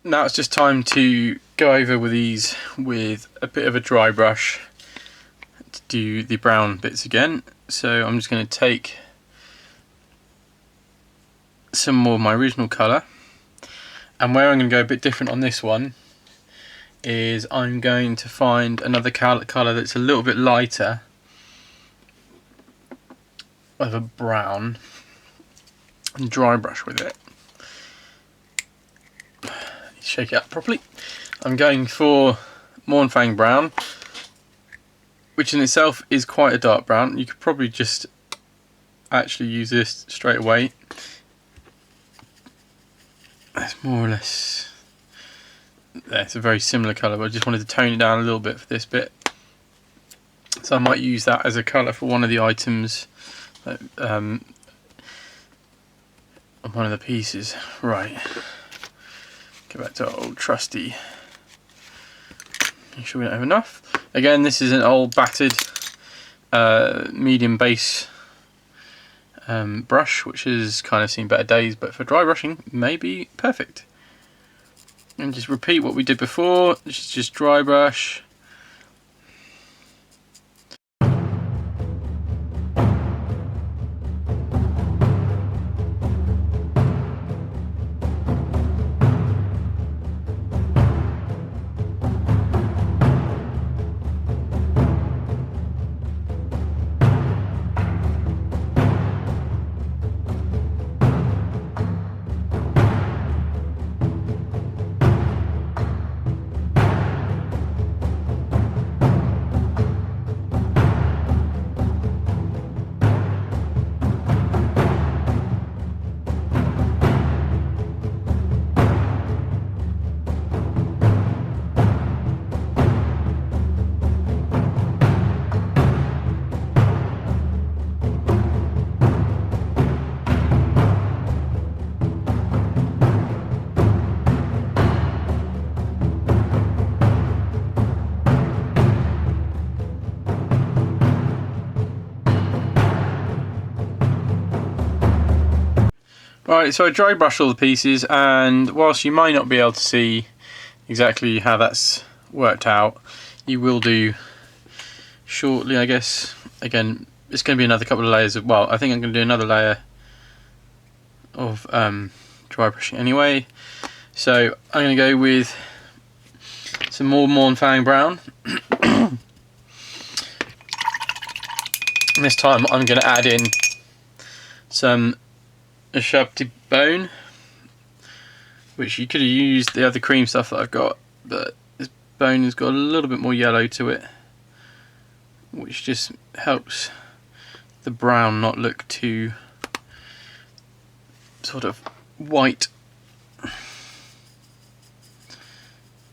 Now it's just time to go over with these with a bit of a dry brush to do the brown bits again. So I'm just going to take some more of my original colour, and where I'm going to go a bit different on this one is I'm going to find another colour that's a little bit lighter of a brown and dry brush with it. Shake it up properly. I'm going for Mcfonz brown, which in itself is quite a dark brown. You could probably just actually use this straight away. That's more or less, it's a very similar colour, but I just wanted to tone it down a little bit for this bit. So I might use that as a colour for one of the items on one of the pieces. Right. Go back to our old trusty. Make sure we don't have enough. Again, this is an old battered medium base brush, which has kind of seen better days, but for dry brushing may be perfect. And just repeat what we did before. Just dry brush. Right, so I dry brushed all the pieces, and whilst you might not be able to see exactly how that's worked out, you will do shortly, I guess. Again, it's going to be another couple of layers of, well, I think I'm going to do another layer of dry brushing anyway. So I'm going to go with some more Mcfonz brown. And this time I'm going to add in some Shabti bone, which you could have used the other cream stuff that I've got, but this bone has got a little bit more yellow to it, which just helps the brown not look too sort of white.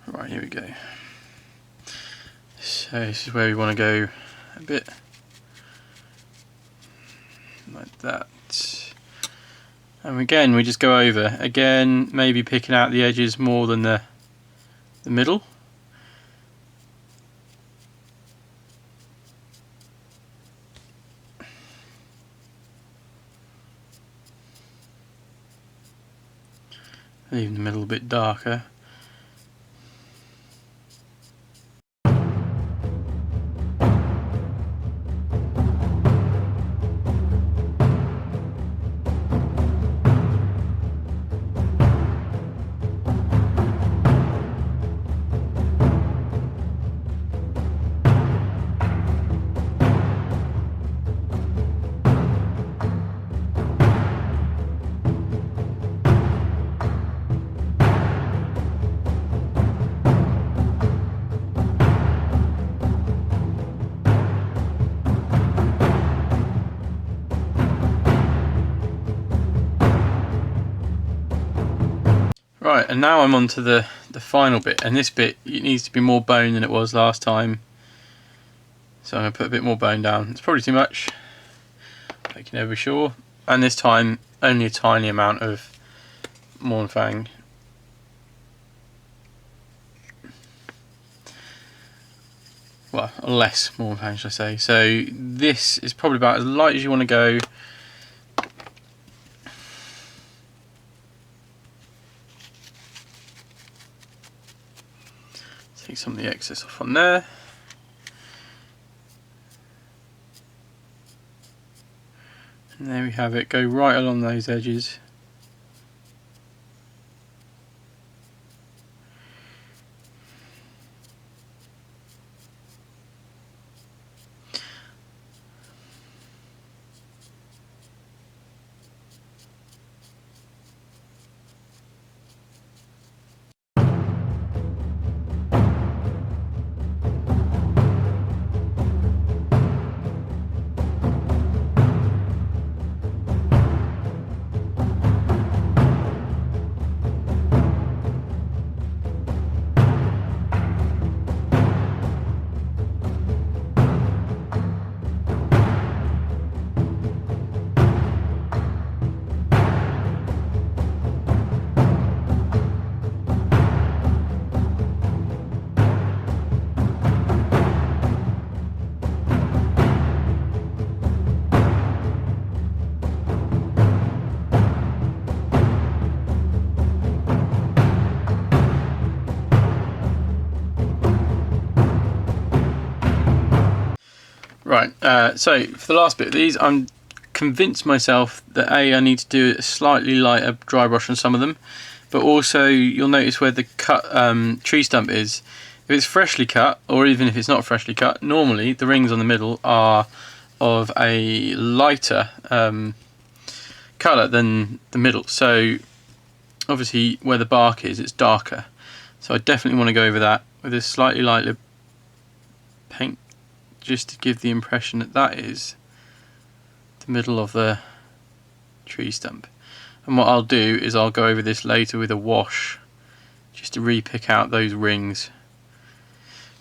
Right, here we go. So this is where we want to go a bit like that. And again, we just go over. Again, maybe picking out the edges more than the middle. Leaving the middle a bit darker. Right, and now I'm on to the final bit, and this bit, it needs to be more bone than it was last time. So I'm going to put a bit more bone down. It's probably too much, but you can never be sure. And this time, only a tiny amount of Mcfonz. Well, less Mcfonz, should I say. So this is probably about as light as you want to go. Take some of the excess off on there. And there we have it, go right along those edges. Right, so for the last bit of these, I'm convinced myself that I need to do a slightly lighter dry brush on some of them, but also you'll notice where the cut tree stump is. If it's freshly cut, or even if it's not freshly cut, normally the rings on the middle are of a lighter colour than the middle. So obviously where the bark is, it's darker. So I definitely want to go over that with a slightly lighter paint, just to give the impression that that is the middle of the tree stump. And what I'll do is I'll go over this later with a wash, just to re-pick out those rings.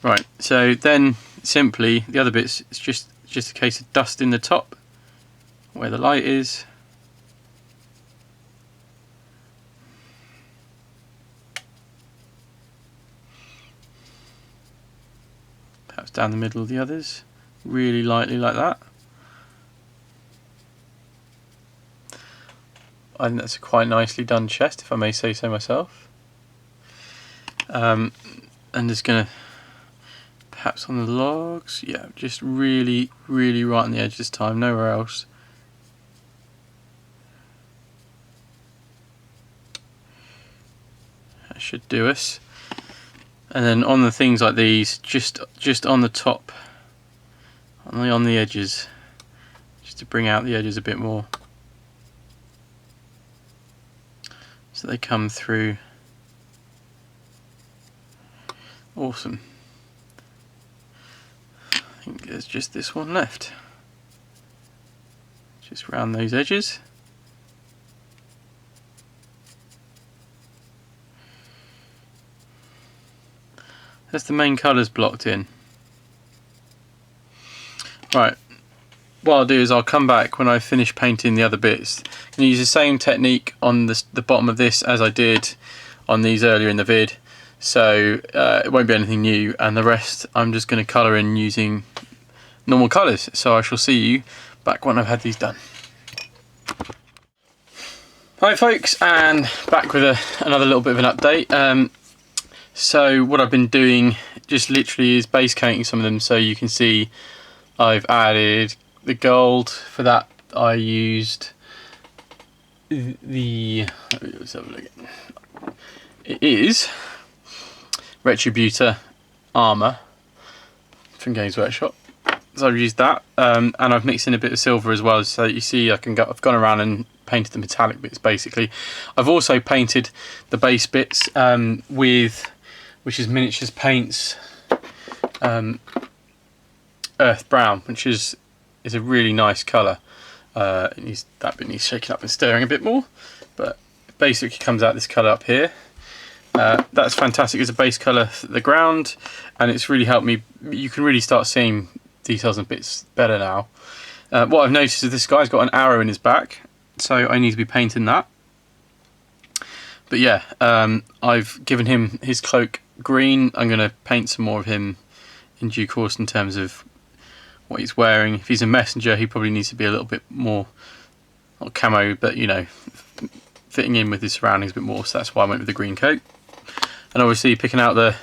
Right, so then simply the other bits, it's just a case of dusting the top where the light is. Perhaps down the middle of the others, really lightly like that. I think that's a quite nicely done chest, if I may say so myself. I'm just going to, perhaps on the logs, yeah, just really right on the edge this time, nowhere else. That should do us. And then on the things like these, just on the top, on the edges, just to bring out the edges a bit more, so they come through. Awesome. I think there's just this one left. Just round those edges. That's the main colours blocked in. Right, what I'll do is I'll come back when I finish painting the other bits. I'm going to use the same technique on the bottom of this as I did on these earlier in the vid, so it won't be anything new, and the rest I'm just going to colour in using normal colours. So I shall see you back when I've had these done. Hi folks, and back with another little bit of an update. So what I've been doing just literally is base coating some of them, so you can see I've added the gold. For that I used let's have a look. It is Retributor Armour from Games Workshop. So I've used that, and I've mixed in a bit of silver as well, so you see I've gone around and painted the metallic bits basically. I've also painted the base bits which is Miniatures Paints Earth Brown, which is a really nice colour. That bit needs shaking up and stirring a bit more, but it basically comes out this colour up here. That's fantastic as a base colour for the ground, and it's really helped me. You can really start seeing details and bits better now. What I've noticed is this guy's got an arrow in his back, so I need to be painting that. But yeah, I've given him his cloak green. I'm going to paint some more of him in due course in terms of what he's wearing. If he's a messenger, he probably needs to be a little bit more, not camo, but you know, fitting in with his surroundings a bit more, so that's why I went with the green coat. And obviously picking out the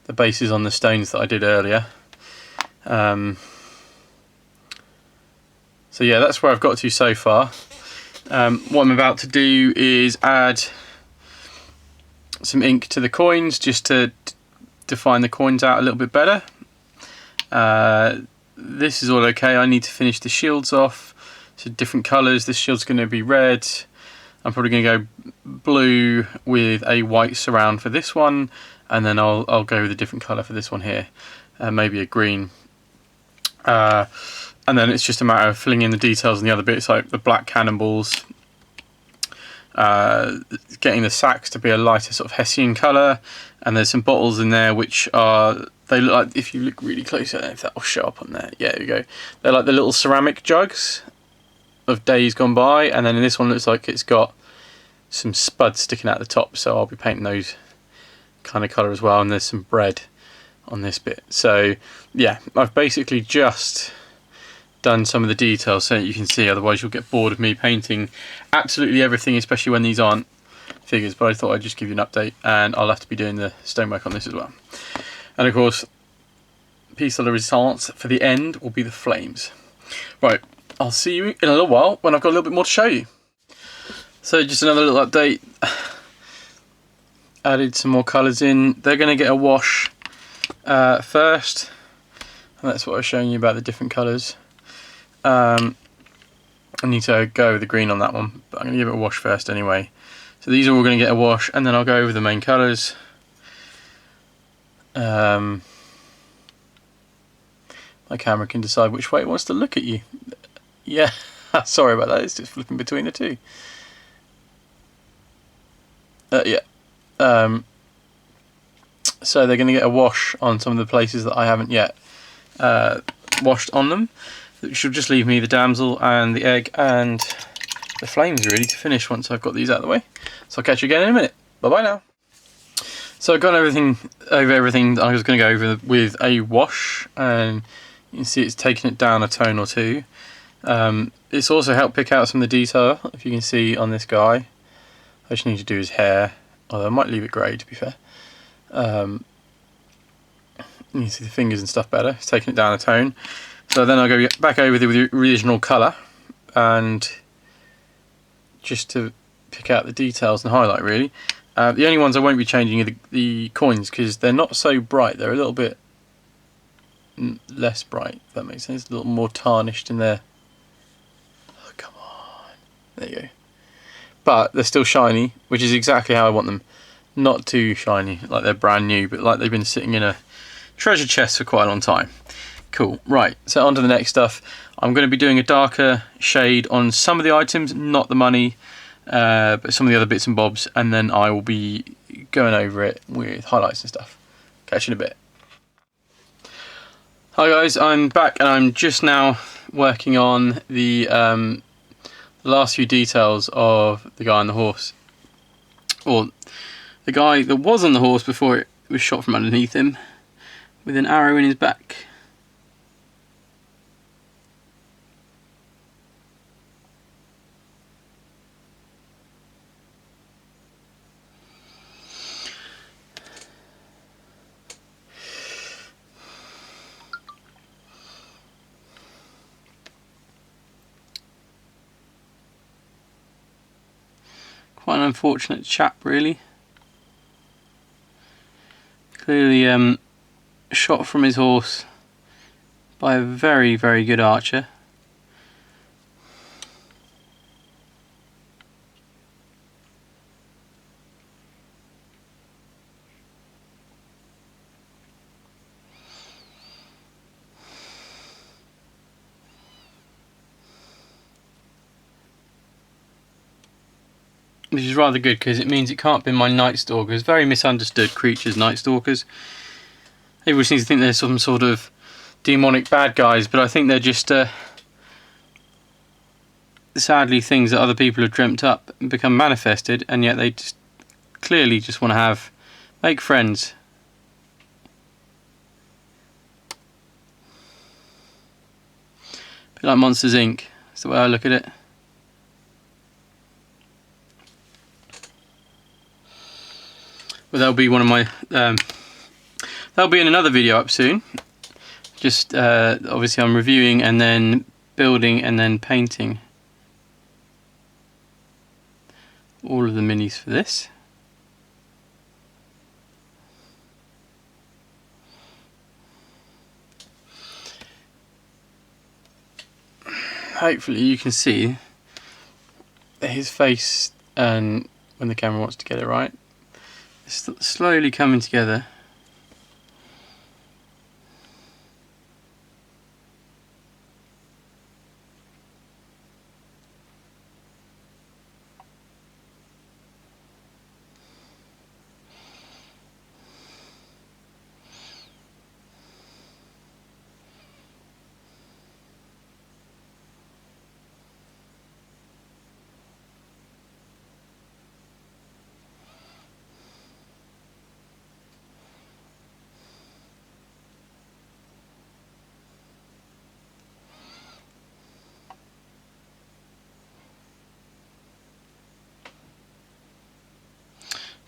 the bases on the stones that I did earlier. So yeah, that's where I've got to so far. What I'm about to do is add some ink to the coins just to define the coins out a little bit better. This is all okay. I need to finish the shields off. So different colours. This shield's going to be red. I'm probably going to go blue with a white surround for this one, and then I'll go with a different colour for this one here, maybe a green. And then it's just a matter of filling in the details on the other bits, like the black cannonballs, getting the sacks to be a lighter sort of Hessian colour, and there's some bottles in there which are, they look like, if you look really close, I don't know if that will show up on there. Yeah, there you go. They're like the little ceramic jugs of days gone by, and then in this one looks like it's got some spuds sticking out the top, so I'll be painting those kind of colour as well. And there's some bread on this bit. So yeah, I've basically just done some of the details so that you can see, otherwise you'll get bored of me painting absolutely everything, especially when these aren't figures. But I thought I'd just give you an update, and I'll have to be doing the stonework on this as well. And of course, piece de resistance for the end will be the flames. Right, I'll see you in a little while when I've got a little bit more to show you. So just another little update. Added some more colours in. They're going to get a wash first, and that's what I was showing you about the different colours. I need to go with the green on that one, but I'm going to give it a wash first anyway. So these are all going to get a wash, and then I'll go over the main colours. My camera can decide which way it wants to look at you. Yeah, sorry about that, it's just flipping between the two. Yeah. So they're going to get a wash on some of the places that I haven't yet washed on them. It should just leave me the damsel and the egg and the flames really to finish once I've got these out of the way. So I'll catch you again in a minute. Bye bye now. So I've got everything that I was going to go over with a wash, and you can see it's taken it down a tone or two. It's also helped pick out some of the detail, if you can see on this guy. I just need to do his hair, although I might leave it grey to be fair. You can see the fingers and stuff better. It's taken it down a tone. So then I'll go back over with the original colour, and just to pick out the details and highlight really. The only ones I won't be changing are the coins, because they're not so bright. They're a little bit less bright, if that makes sense. A little more tarnished in there. Oh, come on. There you go. But they're still shiny, which is exactly how I want them. Not too shiny, like they're brand new, but like they've been sitting in a treasure chest for quite a long time. Cool, right, so on to the next stuff. I'm going to be doing a darker shade on some of the items, not the money, but some of the other bits and bobs, and then I will be going over it with highlights and stuff. Catch you in a bit. Hi guys, I'm back, and I'm just now working on the last few details of the guy on the horse. Or the guy that was on the horse before it was shot from underneath him with an arrow in his back. Quite an unfortunate chap really. Clearly shot from his horse by a very, very good archer. Which is rather good, because it means it can't be my Night Stalkers. Very misunderstood creatures, Night Stalkers. Everyone seems to think they're some sort of demonic bad guys, but I think they're just sadly things that other people have dreamt up and become manifested, and yet they just clearly just want to make friends. A bit like Monsters Inc. That's the way I look at it. But that'll be one of my that'll That'll be in another video up soon. Just obviously I'm reviewing and then building and then painting all of the minis for this. Hopefully you can see his face, and when the camera wants to get it right, it's slowly coming together.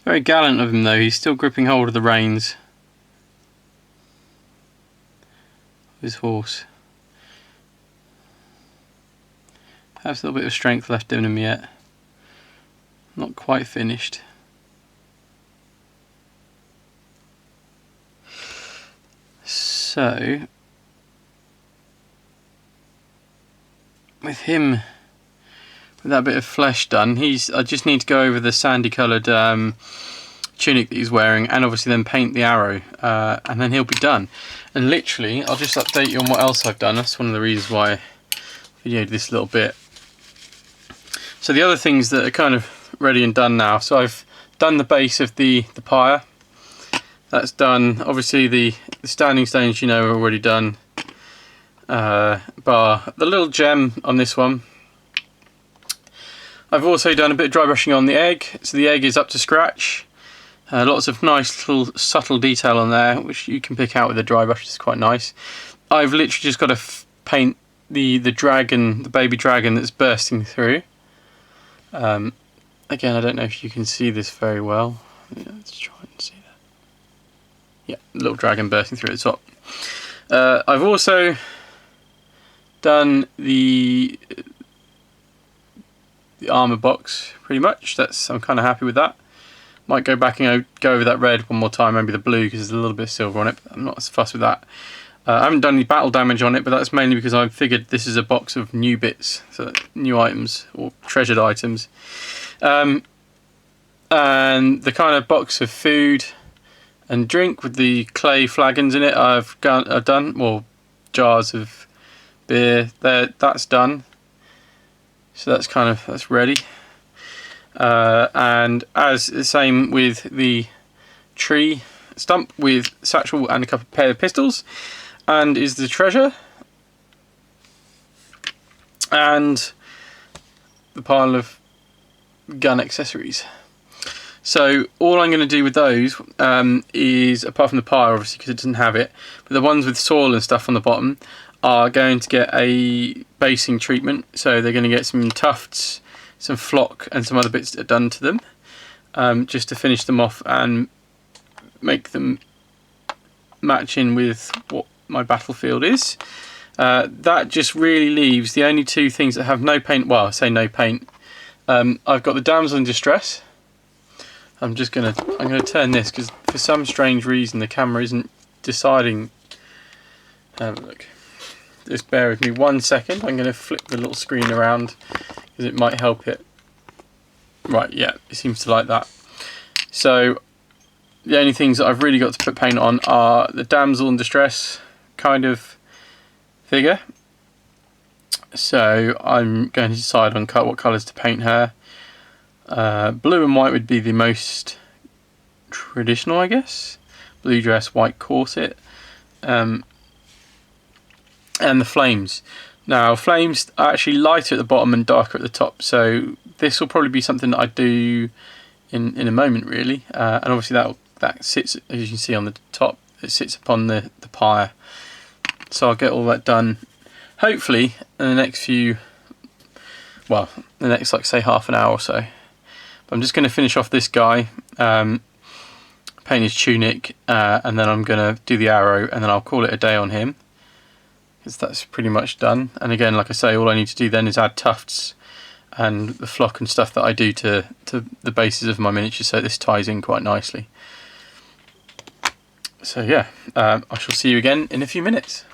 Very gallant of him though, he's still gripping hold of the reins of his horse. Has a little bit of strength left in him yet. Not quite finished. So, with him, with that bit of flesh done, I just need to go over the sandy coloured tunic that he's wearing, and obviously then paint the arrow, and then he'll be done. And literally, I'll just update you on what else I've done. That's one of the reasons why I videoed this little bit. So the other things that are kind of ready and done now. So I've done the base of the pyre. That's done. Obviously the standing stones, you know, are already done. Bar the little gem on this one. I've also done a bit of dry brushing on the egg, so the egg is up to scratch. Lots of nice little subtle detail on there, which you can pick out with a dry brush, which is quite nice. I've literally just got to paint the dragon, the baby dragon that's bursting through. Again, I don't know if you can see this very well. Yeah, let's try and see that. Yeah, little dragon bursting through at the top. I've also done the armor box pretty much. I'm kind of happy with that. Might go back and go over that red one more time, maybe the blue, because there's a little bit of silver on it, but I'm not as fussed with that. I haven't done any battle damage on it, but that's mainly because I figured this is a box of new bits, so new items or treasured items. And the kind of box of food and drink with the clay flagons in it, I've done, well, jars of beer there, that's done. So that's ready. And as the same with the tree stump with satchel and a couple of pair of pistols, and is the treasure, and the pile of gun accessories. So all I'm going to do with those is, apart from the pyre obviously because it doesn't have it, but the ones with soil and stuff on the bottom are going to get a basing treatment. So they're going to get some tufts, some flock and some other bits that are done to them, just to finish them off and make them match in with what my battlefield is. That just really leaves the only two things that have no paint. Well, I say no paint. I've got the damsel in distress. I'm gonna turn this because for some strange reason the camera isn't deciding. Have a look. Just bear with me 1 second. I'm gonna flip the little screen around because it might help it. Right, yeah, it seems to like that. So the only things that I've really got to put paint on are the damsel in distress kind of figure. So I'm going to decide on what colours to paint her. Blue and white would be the most traditional, I guess. Blue dress, white corset, and the flames. Now, flames are actually lighter at the bottom and darker at the top, so this will probably be something that I do in a moment, really. And obviously that sits, as you can see on the top, it sits upon the pyre. So I'll get all that done, hopefully, in the next the next, like, say, half an hour or so. But I'm just going to finish off this guy paint his tunic, and then I'm going to do the arrow, and then I'll call it a day on him, because that's pretty much done. And again, like I say, all I need to do then is add tufts and the flock and stuff that I do to the bases of my miniature, so this ties in quite nicely. So yeah, I shall see you again in a few minutes.